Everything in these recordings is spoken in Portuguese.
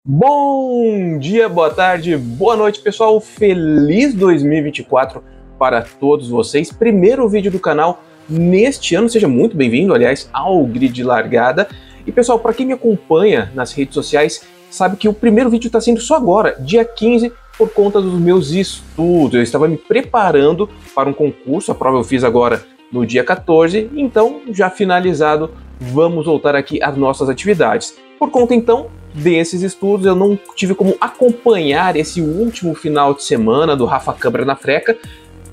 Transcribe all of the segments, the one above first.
Bom dia, boa tarde, boa noite, pessoal. Feliz 2024 para todos vocês. Primeiro vídeo do canal neste ano, seja muito bem-vindo, aliás, ao Grid Largada. E pessoal, para quem me acompanha nas redes sociais, sabe que o primeiro vídeo está sendo só agora, dia 15, por conta dos meus estudos. Eu estava me preparando para um concurso, a prova eu fiz agora no dia 14, então, já finalizado, vamos voltar aqui às nossas atividades. Por conta, então, desses estudos, eu não tive como acompanhar esse último final de semana do Rafa Câmara na Freca,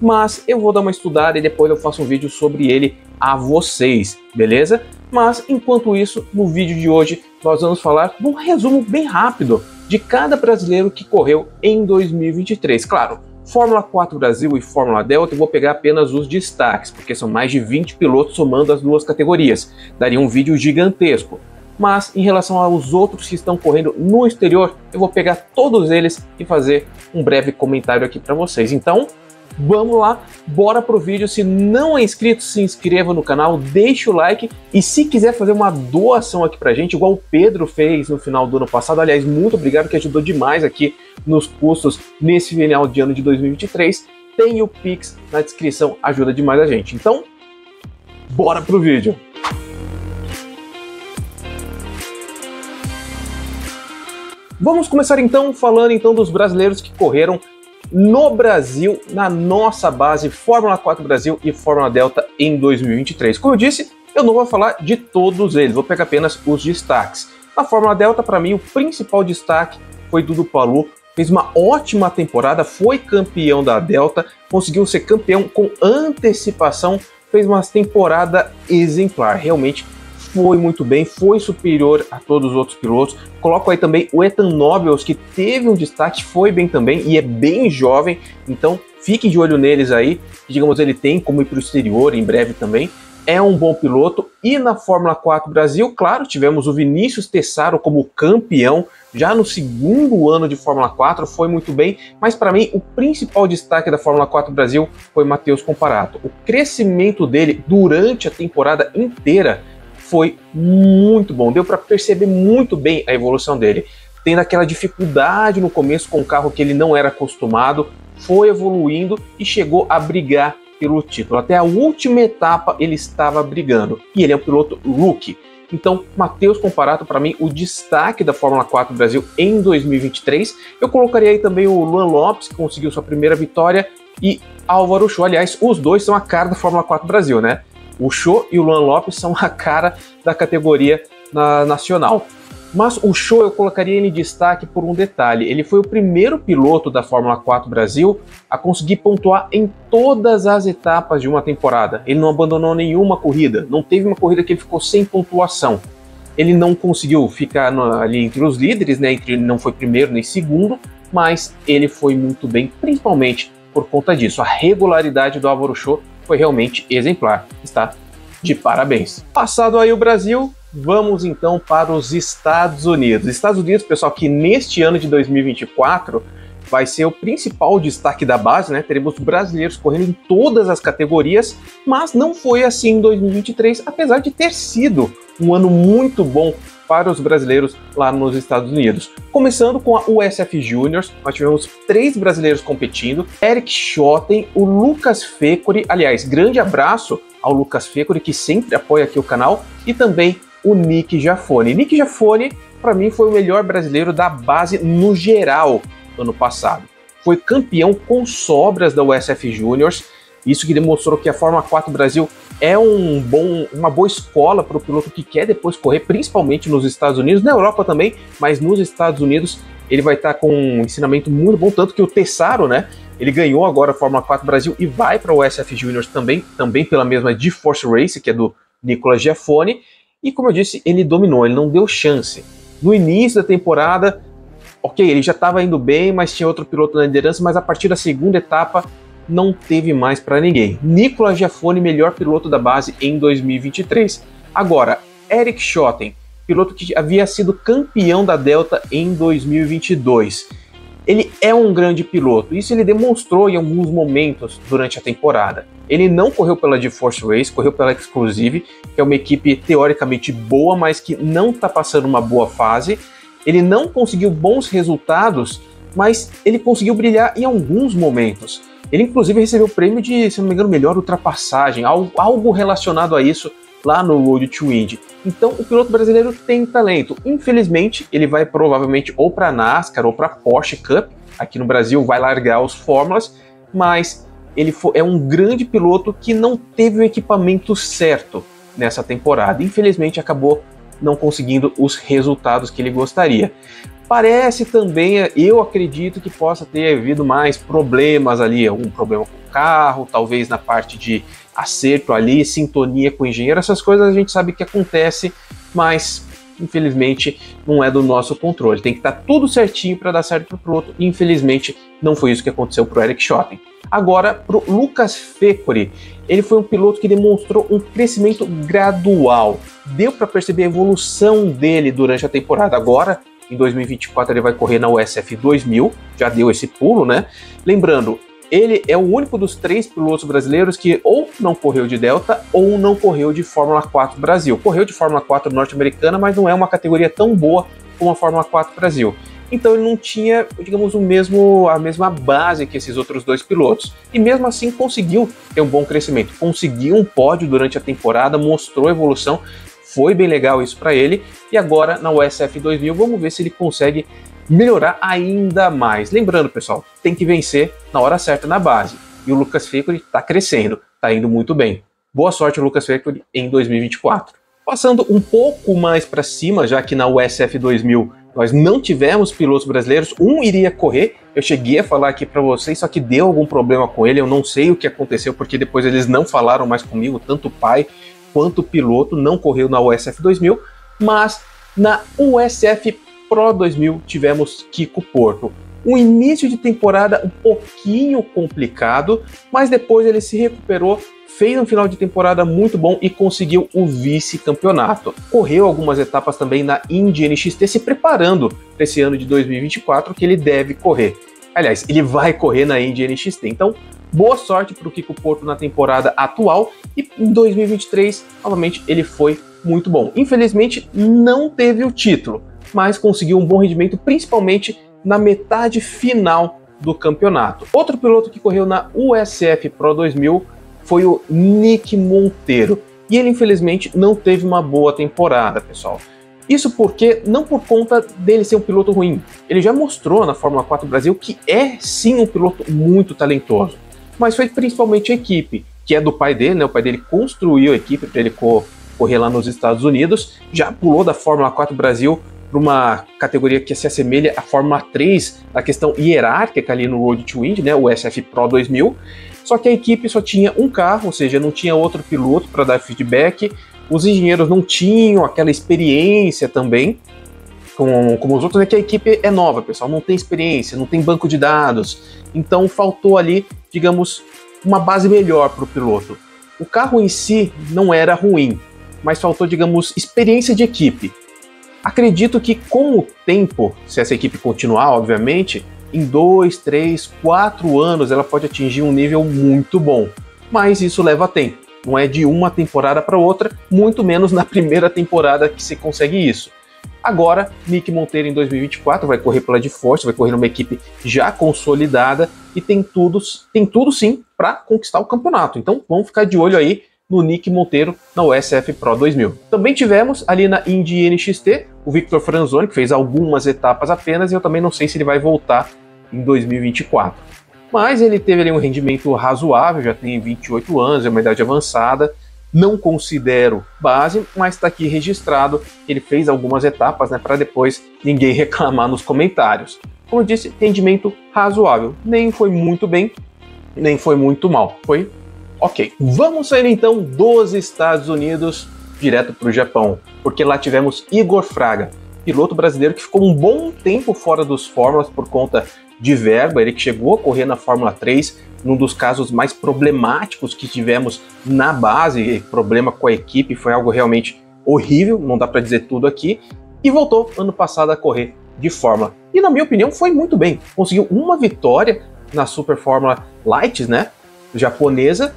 mas eu vou dar uma estudada e depois eu faço um vídeo sobre ele a vocês, beleza? Mas, enquanto isso, no vídeo de hoje, nós vamos falar de um resumo bem rápido de cada brasileiro que correu em 2023. Claro, Fórmula 4 Brasil e Fórmula Delta eu vou pegar apenas os destaques, porque são mais de 20 pilotos somando as duas categorias. Daria um vídeo gigantesco. Mas em relação aos outros que estão correndo no exterior, eu vou pegar todos eles e fazer um breve comentário aqui para vocês. Então, vamos lá, bora pro vídeo. Se não é inscrito, se inscreva no canal, deixa o like e se quiser fazer uma doação aqui pra gente, igual o Pedro fez no final do ano passado, aliás, muito obrigado, que ajudou demais aqui nos custos nesse final de ano de 2023, tem o Pix na descrição, ajuda demais a gente. Então, bora pro vídeo. Vamos começar então falando dos brasileiros que correram no Brasil, na nossa base Fórmula 4 Brasil e Fórmula Delta em 2023. Como eu disse, eu não vou falar de todos eles, vou pegar apenas os destaques. Na Fórmula Delta, para mim, o principal destaque foi Dudu Palou, fez uma ótima temporada, foi campeão da Delta, conseguiu ser campeão com antecipação, fez uma temporada exemplar, realmente foi muito bem, foi superior a todos os outros pilotos. Coloco aí também o Ethan Nobles, que teve um destaque, foi bem também e é bem jovem, então fique de olho neles aí, digamos, ele tem como ir para o exterior em breve também, é um bom piloto. E na Fórmula 4 Brasil, claro, tivemos o Vinícius Tessaro como campeão, já no segundo ano de Fórmula 4, foi muito bem, mas para mim o principal destaque da Fórmula 4 Brasil foi Matheus Comparato. O crescimento dele durante a temporada inteira foi muito bom, deu para perceber muito bem a evolução dele, tendo aquela dificuldade no começo com um carro que ele não era acostumado, foi evoluindo e chegou a brigar pelo título. Até a última etapa ele estava brigando, e ele é um piloto rookie. Então, Matheus Comparato, para mim, o destaque da Fórmula 4 Brasil em 2023. Eu colocaria aí também o Luan Lopes, que conseguiu sua primeira vitória, e Álvaro Show. Aliás, os dois são a cara da Fórmula 4 Brasil, né? O Show e o Luan Lopes são a cara da categoria nacional. Mas o Show eu colocaria em destaque por um detalhe. Ele foi o primeiro piloto da Fórmula 4 Brasil a conseguir pontuar em todas as etapas de uma temporada. Ele não abandonou nenhuma corrida. Não teve uma corrida que ele ficou sem pontuação. Ele não conseguiu ficar ali entre os líderes, né? Ele não foi primeiro nem segundo, mas ele foi muito bem, principalmente por conta disso. A regularidade do Álvaro Show foi realmente exemplar, está de parabéns. Passado aí o Brasil, vamos então para os Estados Unidos. Estados Unidos, pessoal, que neste ano de 2024 vai ser o principal destaque da base, né? Teremos brasileiros correndo em todas as categorias, mas não foi assim em 2023, apesar de ter sido um ano muito bom para os brasileiros lá nos Estados Unidos. Começando com a USF Juniors, nós tivemos 3 brasileiros competindo, Eric Schotten, o Lucas Fecori, aliás, grande abraço ao Lucas Fecori, que sempre apoia aqui o canal, e também o Nick Jafone. Nick Jafone, para mim, foi o melhor brasileiro da base no geral ano passado. Foi campeão com sobras da USF Juniors, isso que demonstrou que a Fórmula 4 Brasil é uma boa escola para o piloto que quer depois correr, principalmente nos Estados Unidos, na Europa também, mas nos Estados Unidos ele vai estar com um ensinamento muito bom, tanto que o Tessaro, né, ele ganhou agora a Fórmula 4 Brasil e vai para o SF Juniors também pela mesma GeForce Race, que é do Nicolas Giafone, e como eu disse, ele dominou, ele não deu chance. No início da temporada, ok, ele já estava indo bem, mas tinha outro piloto na liderança, mas a partir da segunda etapa não teve mais para ninguém. Nicolas Giafone, melhor piloto da base em 2023. Agora, Eric Schotten, piloto que havia sido campeão da Delta em 2022. Ele é um grande piloto, isso ele demonstrou em alguns momentos durante a temporada. Ele não correu pela GeForce Race, correu pela Exclusive, que é uma equipe teoricamente boa, mas que não está passando uma boa fase. Ele não conseguiu bons resultados, mas ele conseguiu brilhar em alguns momentos. Ele inclusive recebeu o prêmio de, se não me engano, melhor ultrapassagem, algo relacionado a isso lá no Road to Indy. Então o piloto brasileiro tem talento. Infelizmente, ele vai provavelmente ou para a NASCAR ou para a Porsche Cup. Aqui no Brasil vai largar os Fórmulas, mas ele é um grande piloto que não teve o equipamento certo nessa temporada. Infelizmente acabou não conseguindo os resultados que ele gostaria. Parece também, eu acredito que possa ter havido mais problemas ali, algum problema com o carro, talvez na parte de acerto ali, sintonia com o engenheiro, essas coisas a gente sabe que acontece, mas infelizmente não é do nosso controle. Tem que estar tudo certinho para dar certo para o piloto, e infelizmente não foi isso que aconteceu para o Eric Schotten. Agora, para o Lucas Fecori, ele foi um piloto que demonstrou um crescimento gradual. Deu para perceber a evolução dele durante a temporada. Agora, em 2024, ele vai correr na USF 2000, já deu esse pulo, né? Lembrando, ele é o único dos 3 pilotos brasileiros que ou não correu de Delta ou não correu de Fórmula 4 Brasil. Correu de Fórmula 4 norte-americana, mas não é uma categoria tão boa como a Fórmula 4 Brasil. Então ele não tinha, digamos, a mesma base que esses outros 2 pilotos. E mesmo assim conseguiu ter um bom crescimento. Conseguiu um pódio durante a temporada, mostrou evolução. Foi bem legal isso para ele. E agora na USF 2000, vamos ver se ele consegue melhorar ainda mais. Lembrando, pessoal, tem que vencer na hora certa na base. E o Lucas Fecori está crescendo, está indo muito bem. Boa sorte, Lucas Fecori, em 2024. Passando um pouco mais para cima, já que na USF 2000 nós não tivemos pilotos brasileiros, um iria correr, eu cheguei a falar aqui para vocês, só que deu algum problema com ele, eu não sei o que aconteceu, porque depois eles não falaram mais comigo, tanto o pai quanto o piloto não correu na USF 2000, mas na USF Pro 2000 tivemos Kiko Porto. Um início de temporada um pouquinho complicado, mas depois ele se recuperou, fez um final de temporada muito bom e conseguiu o vice-campeonato. Correu algumas etapas também na Indy NXT, se preparando para esse ano de 2024 que ele deve correr. Aliás, ele vai correr na Indy NXT. Então, boa sorte para o Kiko Porto na temporada atual e em 2023, novamente, ele foi muito bom. Infelizmente, não teve o título, mas conseguiu um bom rendimento, principalmente na metade final do campeonato. Outro piloto que correu na USF Pro 2000 foi o Nick Monteiro, e ele infelizmente não teve uma boa temporada, pessoal. Isso porque, não por conta dele ser um piloto ruim, ele já mostrou na Fórmula 4 Brasil que é sim um piloto muito talentoso, mas foi principalmente a equipe, que é do pai dele, né? O pai dele construiu a equipe para ele correr lá nos Estados Unidos, já pulou da Fórmula 4 Brasil para uma categoria que se assemelha à Fórmula 3, na questão hierárquica ali no Road to Indy, né? O SF Pro 2000, só que a equipe só tinha um carro, ou seja, não tinha outro piloto para dar feedback, os engenheiros não tinham aquela experiência também, como os outros, é que a equipe é nova, pessoal, não tem experiência, não tem banco de dados, então faltou ali, digamos, uma base melhor para o piloto. O carro em si não era ruim, mas faltou, digamos, experiência de equipe. Acredito que com o tempo, se essa equipe continuar, obviamente, em 2, 3, 4 anos ela pode atingir um nível muito bom, mas isso leva tempo, não é de uma temporada para outra, muito menos na primeira temporada que se consegue isso. Agora, Nick Monteiro em 2024 vai correr pela DeForce, vai correr numa equipe já consolidada e tem tudo sim para conquistar o campeonato, então vamos ficar de olho aí no Nick Monteiro na USF Pro 2000. Também tivemos ali na Indy NXT o Victor Franzoni, que fez algumas etapas apenas, e eu também não sei se ele vai voltar em 2024. Mas ele teve ali um rendimento razoável, já tem 28 anos, é uma idade avançada, não considero base, mas está aqui registrado que ele fez algumas etapas, né, para depois ninguém reclamar nos comentários. Como eu disse, rendimento razoável, nem foi muito bem, nem foi muito mal, foi ok. Vamos sair então dos Estados Unidos direto para o Japão, porque lá tivemos Igor Fraga, piloto brasileiro que ficou um bom tempo fora dos Fórmulas por conta de verba, ele que chegou a correr na Fórmula 3, num dos casos mais problemáticos que tivemos na base, problema com a equipe, foi algo realmente horrível, não dá para dizer tudo aqui, e voltou ano passado a correr de Fórmula. E na minha opinião foi muito bem, conseguiu uma vitória na Super Fórmula Light, né, japonesa,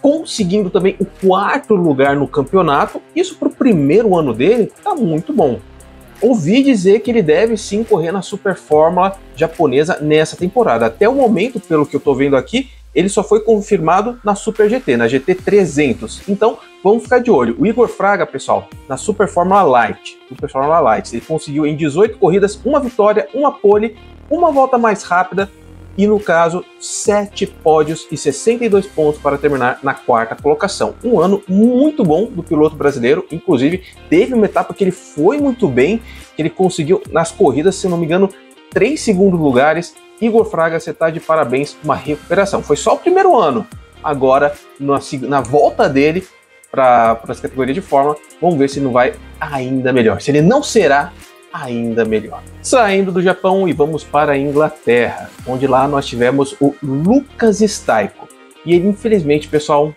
conseguindo também o 4º lugar no campeonato. Isso para o primeiro ano dele tá muito bom. ouvi dizer que ele deve sim correr na Super Fórmula japonesa nessa temporada. Até o momento, pelo que eu tô vendo aqui, ele só foi confirmado na Super GT, na GT 300. Então, vamos ficar de olho. O Igor Fraga, pessoal, na Super Fórmula Light, ele conseguiu em 18 corridas, uma vitória, uma pole, uma volta mais rápida e, no caso, 7 pódios e 62 pontos para terminar na 4ª colocação. Um ano muito bom do piloto brasileiro, inclusive teve uma etapa que ele foi muito bem, que ele conseguiu nas corridas, se eu não me engano, 3 segundos lugares. Igor Fraga, você está de parabéns, uma recuperação. Foi só o primeiro ano. Agora, na volta dele para as categorias de Fórmula, vamos ver se não vai ainda melhor. Se ele não será ainda melhor. Saindo do Japão e vamos para a Inglaterra, onde lá nós tivemos o Lucas Staiko. E ele, infelizmente, pessoal,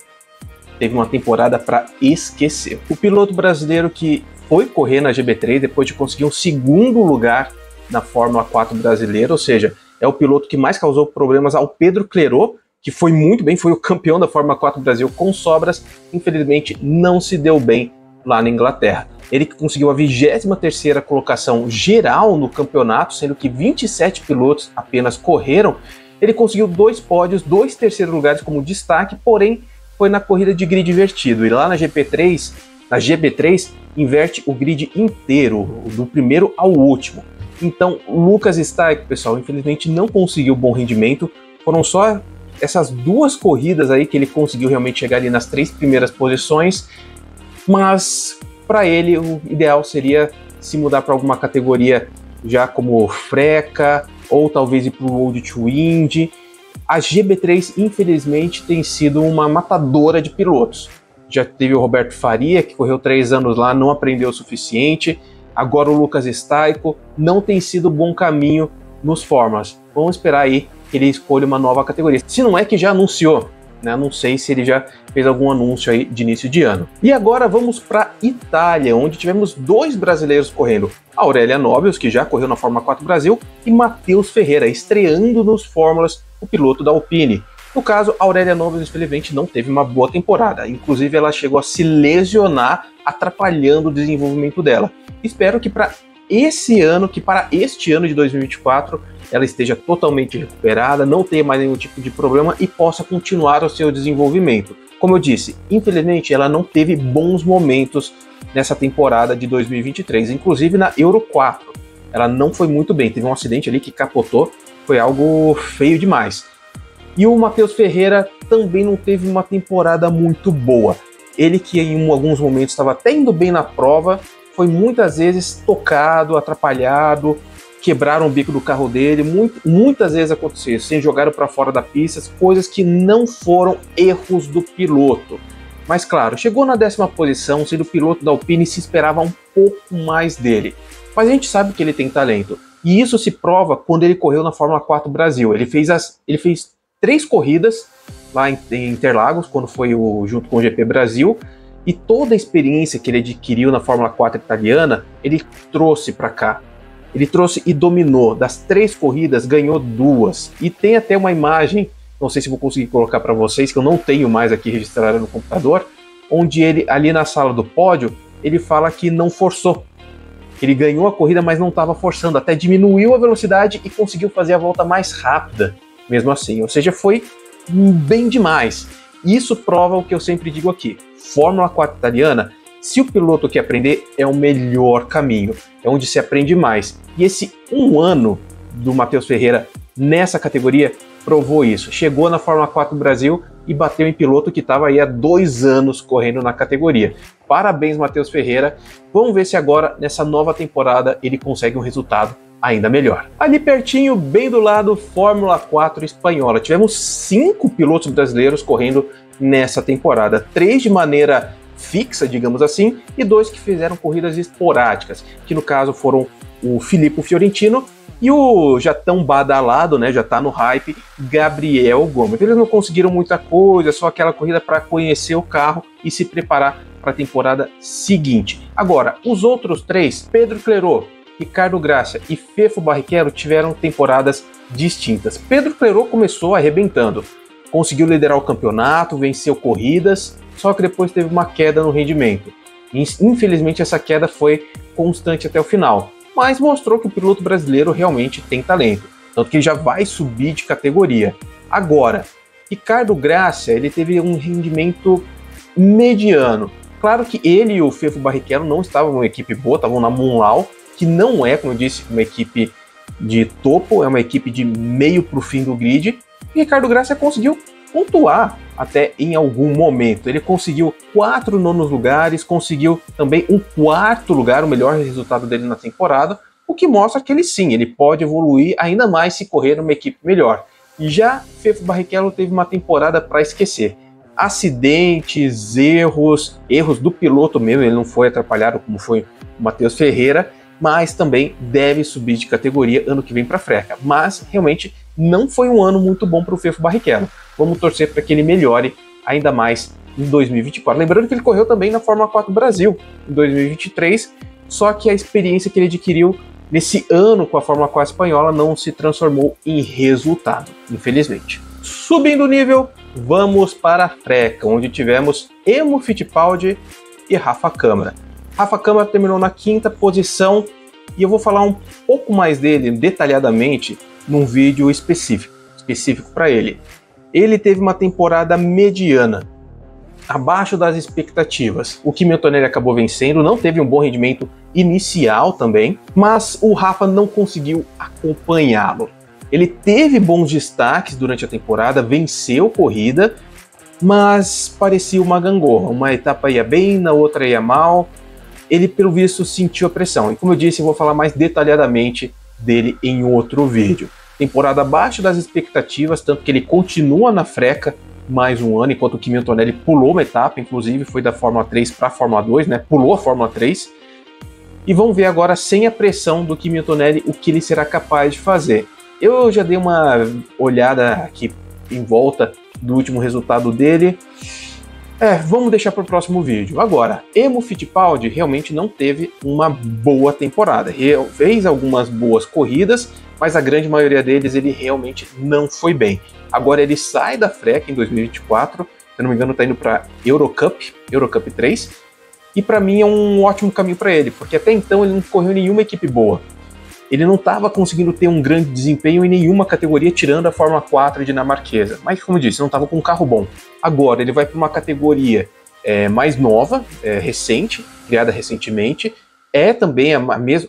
teve uma temporada para esquecer. O piloto brasileiro que foi correr na GB3 depois de conseguir um 2º lugar na Fórmula 4 brasileira, ou seja, é o piloto que mais causou problemas ao Pedro Clerot, que foi muito bem, foi o campeão da Fórmula 4 Brasil com sobras, infelizmente não se deu bem lá na Inglaterra. Ele conseguiu a 23ª colocação geral no campeonato, sendo que 27 pilotos apenas correram. Ele conseguiu 2 pódios, 2 terceiros lugares como destaque, porém foi na corrida de grid invertido. E lá na GB3, inverte o grid inteiro, do primeiro ao último. Então, Lucas Staiko, pessoal, infelizmente não conseguiu bom rendimento. Foram só essas 2 corridas aí que ele conseguiu realmente chegar ali nas 3 primeiras posições, mas para ele o ideal seria se mudar para alguma categoria já como Freca, ou talvez ir para o World to Indy. A GB3, infelizmente, tem sido uma matadora de pilotos. Já teve o Roberto Faria, que correu 3 anos lá, não aprendeu o suficiente. Agora o Lucas Staiko não tem sido bom caminho nos Fórmulas. Vamos esperar aí que ele escolha uma nova categoria. Se não é que já anunciou, né? Não sei se ele já fez algum anúncio aí de início de ano. E agora vamos para Itália, onde tivemos 2 brasileiros correndo. Aurélia Nobios, que já correu na Fórmula 4 Brasil, e Matheus Ferreira, estreando nos Fórmulas, o piloto da Alpine. No caso, a Aurélia Nobios, infelizmente, não teve uma boa temporada. Inclusive, ela chegou a se lesionar, atrapalhando o desenvolvimento dela. Espero que para este ano de 2024, ela esteja totalmente recuperada, não tenha mais nenhum tipo de problema e possa continuar o seu desenvolvimento. Como eu disse, infelizmente, ela não teve bons momentos nessa temporada de 2023, inclusive na Euro 4. Ela não foi muito bem, teve um acidente ali que capotou, foi algo feio demais. E o Matheus Ferreira também não teve uma temporada muito boa. Ele que em alguns momentos estava até indo bem na prova, foi muitas vezes tocado, atrapalhado, quebraram o bico do carro dele, muitas vezes aconteceu isso, jogaram para fora da pista, coisas que não foram erros do piloto. Mas claro, chegou na 10ª posição, sendo piloto da Alpine, se esperava um pouco mais dele. Mas a gente sabe que ele tem talento. E isso se prova quando ele correu na Fórmula 4 Brasil. Ele fez 3 corridas lá em Interlagos, quando foi junto com o GP Brasil, e toda a experiência que ele adquiriu na Fórmula 4 italiana, ele trouxe para cá. Ele trouxe e dominou. Das 3 corridas, ganhou 2. E tem até uma imagem, não sei se vou conseguir colocar para vocês, que eu não tenho mais aqui registrada no computador, onde ele, ali na sala do pódio, ele fala que não forçou. Ele ganhou a corrida, mas não estava forçando. Até diminuiu a velocidade e conseguiu fazer a volta mais rápida, mesmo assim. Ou seja, foi bem demais. Isso prova o que eu sempre digo aqui. Fórmula 4 italiana, se o piloto quer aprender, é o melhor caminho. É onde se aprende mais. E esse 1 ano do Matheus Ferreira nessa categoria provou isso. Chegou na Fórmula 4 Brasil e bateu em piloto que estava aí há 2 anos correndo na categoria. Parabéns, Matheus Ferreira. Vamos ver se agora, nessa nova temporada, ele consegue um resultado ainda melhor. Ali pertinho, bem do lado, Fórmula 4 espanhola. Tivemos 5 pilotos brasileiros correndo nessa temporada. 3 de maneira fixa, digamos assim, e 2 que fizeram corridas esporádicas, que no caso foram o Filippo Fiorentino e o já tão badalado, né, já tá no hype, Gabriel Gomes. Eles não conseguiram muita coisa, só aquela corrida para conhecer o carro e se preparar para a temporada seguinte. Agora, os outros 3, Pedro Clerot, Ricardo Gracia e Fefo Barrichello, tiveram temporadas distintas. Pedro Clerot começou arrebentando, conseguiu liderar o campeonato, venceu corridas, só que depois teve uma queda no rendimento. Infelizmente essa queda foi constante até o final, mas mostrou que o piloto brasileiro realmente tem talento, tanto que ele já vai subir de categoria. Agora, Ricardo Gracia, ele teve um rendimento mediano. Claro que ele e o Fefo Barrichello não estavam numa equipe boa, estavam na Munlau, que não é, como eu disse, uma equipe de topo, é uma equipe de meio para o fim do grid. E Ricardo Gracia conseguiu pontuar até em algum momento. Ele conseguiu 4 nonos lugares, conseguiu também um 4º lugar, o melhor resultado dele na temporada, o que mostra que ele sim, ele pode evoluir ainda mais se correr numa equipe melhor. Já Fefo Barrichello teve uma temporada para esquecer. Acidentes, erros do piloto mesmo, ele não foi atrapalhado como foi o Matheus Ferreira, mas também deve subir de categoria ano que vem para a Freca. Mas realmente não foi um ano muito bom para o Fefo Barrichello. Vamos torcer para que ele melhore ainda mais em 2024. Lembrando que ele correu também na Fórmula 4 Brasil em 2023, só que a experiência que ele adquiriu nesse ano com a Fórmula 4 espanhola não se transformou em resultado, infelizmente. Subindo o nível, vamos para a Freca, onde tivemos Emo Fittipaldi e Rafa Câmara. Rafa Câmara terminou na 5ª posição e eu vou falar um pouco mais dele detalhadamente num vídeo específico para ele. Ele teve uma temporada mediana, abaixo das expectativas. O Kimi Antonelli acabou vencendo, não teve um bom rendimento inicial também, mas o Rafa não conseguiu acompanhá-lo. Ele teve bons destaques durante a temporada, venceu corrida, mas parecia uma gangorra. Uma etapa ia bem, na outra ia mal. Ele, pelo visto, sentiu a pressão. E como eu disse, eu vou falar mais detalhadamente dele em outro vídeo. Temporada abaixo das expectativas, tanto que ele continua na Freca mais um ano, enquanto o Kimi Antonelli pulou uma etapa, inclusive foi da Fórmula 3 para a Fórmula 2, né? Pulou a Fórmula 3. E vamos ver agora, sem a pressão do Kimi Antonelli, o que ele será capaz de fazer. Eu já dei uma olhada aqui em volta do último resultado dele. Vamos deixar para o próximo vídeo. Agora, Emo Fittipaldi realmente não teve uma boa temporada. Ele fez algumas boas corridas, mas a grande maioria deles ele realmente não foi bem. Agora ele sai da Freca em 2024, se não me engano está indo para Eurocup 3, e para mim é um ótimo caminho para ele, porque até então ele não correu em nenhuma equipe boa. Ele não estava conseguindo ter um grande desempenho em nenhuma categoria, tirando a Fórmula 4 dinamarquesa. Mas, como eu disse, não estava com um carro bom. Agora, ele vai para uma categoria mais nova, recente, criada recentemente. É também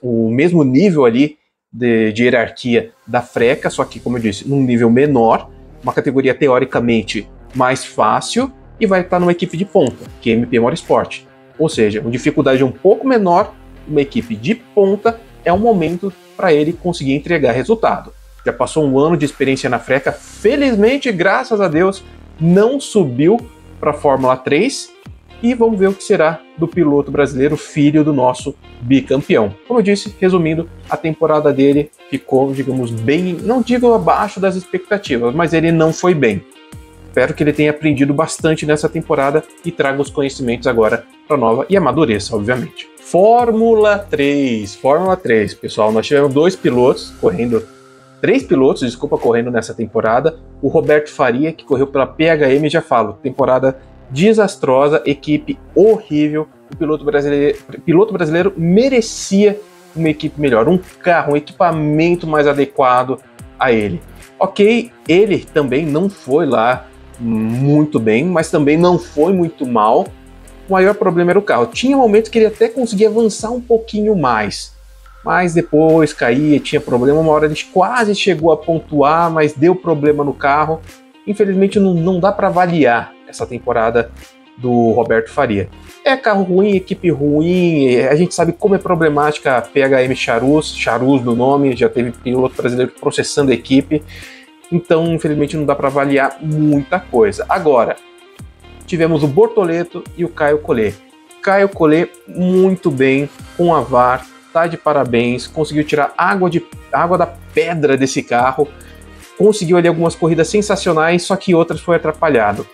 o mesmo nível ali de hierarquia da Freca, só que, como eu disse, num nível menor. Uma categoria, teoricamente, mais fácil. E vai estar numa equipe de ponta, que é a MP Motorsport. Ou seja, uma dificuldade um pouco menor, uma equipe de ponta, é um momento para ele conseguir entregar resultado. Já passou um ano de experiência na Freca, felizmente, graças a Deus, não subiu para a Fórmula 3 e vamos ver o que será do piloto brasileiro, filho do nosso bicampeão. Como eu disse, resumindo, a temporada dele ficou, digamos, bem, não digo abaixo das expectativas, mas ele não foi bem. Espero que ele tenha aprendido bastante nessa temporada e traga os conhecimentos agora para nova e amadureça, obviamente. Fórmula 3, pessoal, nós tivemos três pilotos correndo nessa temporada. O Roberto Faria, que correu pela PHM, já falo, temporada desastrosa, equipe horrível. O piloto brasileiro merecia uma equipe melhor, um carro, um equipamento mais adequado a ele. Ok, ele também não foi lá muito bem, mas também não foi muito mal. O maior problema era o carro. Tinha momentos que ele até conseguia avançar um pouquinho mais, mas depois caía, tinha problema. Uma hora ele quase chegou a pontuar, mas deu problema no carro. Infelizmente não dá para avaliar essa temporada do Roberto Faria. É carro ruim, equipe ruim, a gente sabe como é problemática a PHM Charus no nome, já teve piloto brasileiro processando a equipe, então infelizmente não dá para avaliar muita coisa. Agora, tivemos o Bortoleto e o Caio Collet. Caio Collet muito bem com a VAR, tá de parabéns, conseguiu tirar água da pedra desse carro, conseguiu ali algumas corridas sensacionais, só que outras foi atrapalhado.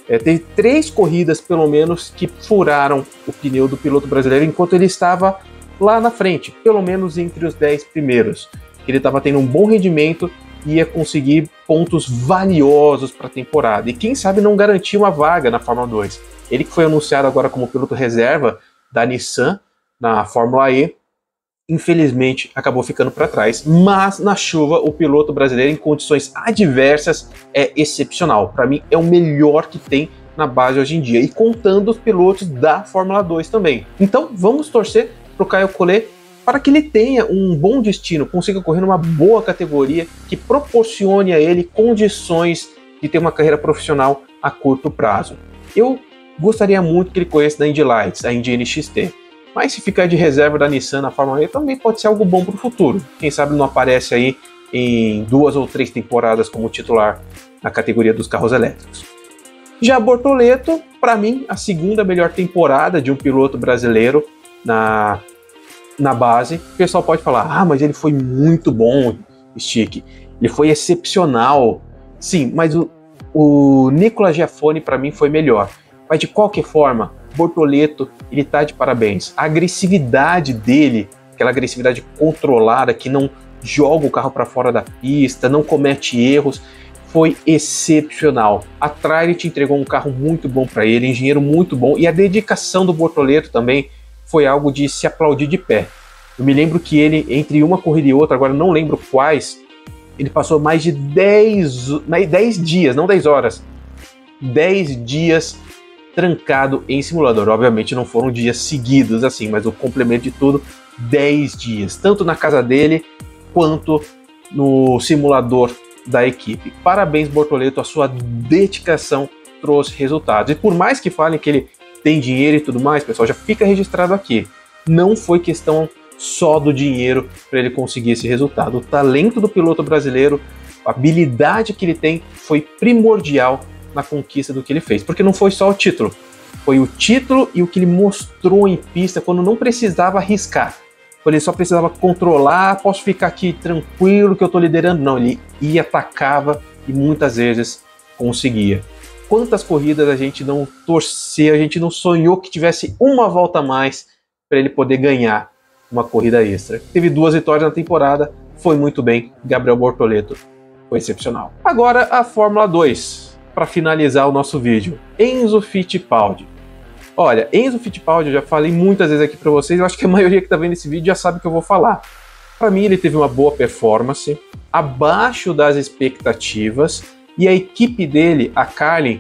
Teve 3 corridas, pelo menos, que furaram o pneu do piloto brasileiro enquanto ele estava lá na frente, pelo menos entre os 10 primeiros. Ele estava tendo um bom rendimento e ia conseguir pontos valiosos para a temporada. E quem sabe não garantir uma vaga na Fórmula 2. Ele que foi anunciado agora como piloto reserva da Nissan na Fórmula E, infelizmente acabou ficando para trás, mas na chuva o piloto brasileiro em condições adversas é excepcional. Para mim é o melhor que tem na base hoje em dia, e contando os pilotos da Fórmula 2 também. Então vamos torcer para o Caio Collet para que ele tenha um bom destino, consiga correr numa boa categoria que proporcione a ele condições de ter uma carreira profissional a curto prazo. Eu gostaria muito que ele corresse da Indy Lights, a Indy NXT, mas se ficar de reserva da Nissan na Fórmula E também pode ser algo bom para o futuro. Quem sabe não aparece aí em 2 ou 3 temporadas como titular na categoria dos carros elétricos. Já Bortoleto, para mim, a segunda melhor temporada de um piloto brasileiro na base. O pessoal pode falar, mas ele foi muito bom, Stick, ele foi excepcional. Sim, mas o Nicolas Giafone para mim foi melhor. Mas de qualquer forma, Bortoleto, ele tá de parabéns. A agressividade dele, aquela agressividade controlada, que não joga o carro para fora da pista, não comete erros, foi excepcional. A Triumph entregou um carro muito bom para ele, engenheiro muito bom, e a dedicação do Bortoleto também foi algo de se aplaudir de pé. Eu me lembro que ele, entre uma corrida e outra, agora não lembro quais, ele passou mais de 10 dias, não 10 horas, 10 dias trancado em simulador. Obviamente não foram dias seguidos assim, mas o complemento de tudo, 10 dias, tanto na casa dele quanto no simulador da equipe. Parabéns, Bortoleto, a sua dedicação trouxe resultados. E por mais que falem que ele tem dinheiro e tudo mais, pessoal, já fica registrado aqui. Não foi questão só do dinheiro para ele conseguir esse resultado. O talento do piloto brasileiro, a habilidade que ele tem, foi primordial na conquista do que ele fez. Porque não foi só o título. Foi o título e o que ele mostrou em pista quando não precisava arriscar. Quando ele só precisava controlar, posso ficar aqui tranquilo que eu estou liderando. Não, ele ia, atacava e muitas vezes conseguia. Quantas corridas a gente não torceu, a gente não sonhou que tivesse uma volta a mais para ele poder ganhar uma corrida extra. Teve 2 vitórias na temporada, foi muito bem. Gabriel Bortoleto foi excepcional. Agora a Fórmula 2, para finalizar o nosso vídeo. Enzo Fittipaldi. Olha, Enzo Fittipaldi, eu já falei muitas vezes aqui para vocês, eu acho que a maioria que está vendo esse vídeo já sabe o que eu vou falar. Para mim ele teve uma boa performance, abaixo das expectativas, e a equipe dele, a Carlin,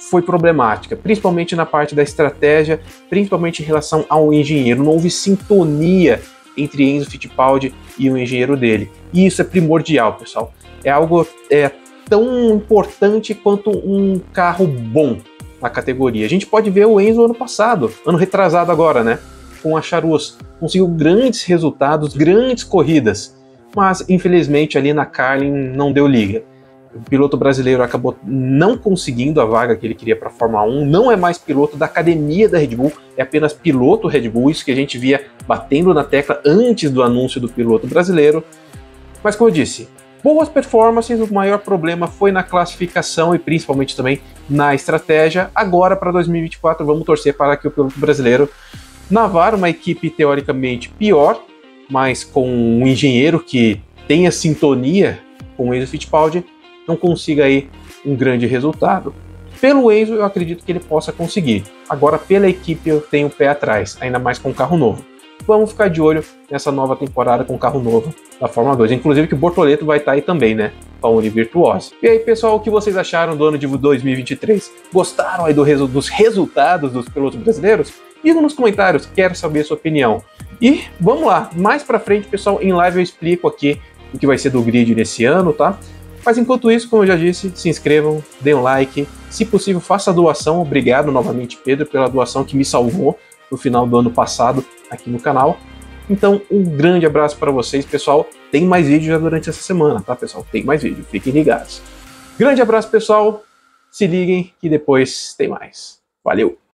foi problemática, principalmente na parte da estratégia, principalmente em relação ao engenheiro. Não houve sintonia entre Enzo Fittipaldi e o engenheiro dele. E isso é primordial, pessoal. É algo tão importante quanto um carro bom na categoria. A gente pode ver o Enzo ano passado, ano retrasado agora, né? Com a Charus. Conseguiu grandes resultados, grandes corridas. Mas, infelizmente, ali na Carlin não deu liga. O piloto brasileiro acabou não conseguindo a vaga que ele queria para a Fórmula 1, não é mais piloto da academia da Red Bull, é apenas piloto Red Bull, isso que a gente via batendo na tecla antes do anúncio do piloto brasileiro. Mas como eu disse, boas performances, o maior problema foi na classificação e principalmente também na estratégia. Agora para 2024 vamos torcer para que o piloto brasileiro navar uma equipe teoricamente pior, mas com um engenheiro que tenha sintonia com o Enzo Fittipaldi, não consiga aí um grande resultado. Pelo Enzo, eu acredito que ele possa conseguir. Agora, pela equipe, eu tenho o pé atrás, ainda mais com um carro novo. Vamos ficar de olho nessa nova temporada com o carro novo da Fórmula 2. Inclusive que o Bortoleto vai estar aí também, né? Com a Univirtuose. E aí, pessoal, o que vocês acharam do ano de 2023? Gostaram aí dos resultados dos pilotos brasileiros? Digam nos comentários, quero saber a sua opinião. E vamos lá, mais pra frente, pessoal, em live eu explico aqui o que vai ser do grid nesse ano, tá? Mas enquanto isso, como eu já disse, se inscrevam, deem um like, se possível faça a doação. Obrigado novamente, Pedro, pela doação que me salvou no final do ano passado aqui no canal. Então, um grande abraço para vocês, pessoal. Tem mais vídeo já durante essa semana, tá, pessoal? Tem mais vídeo, fiquem ligados. Grande abraço, pessoal. Se liguem que depois tem mais. Valeu!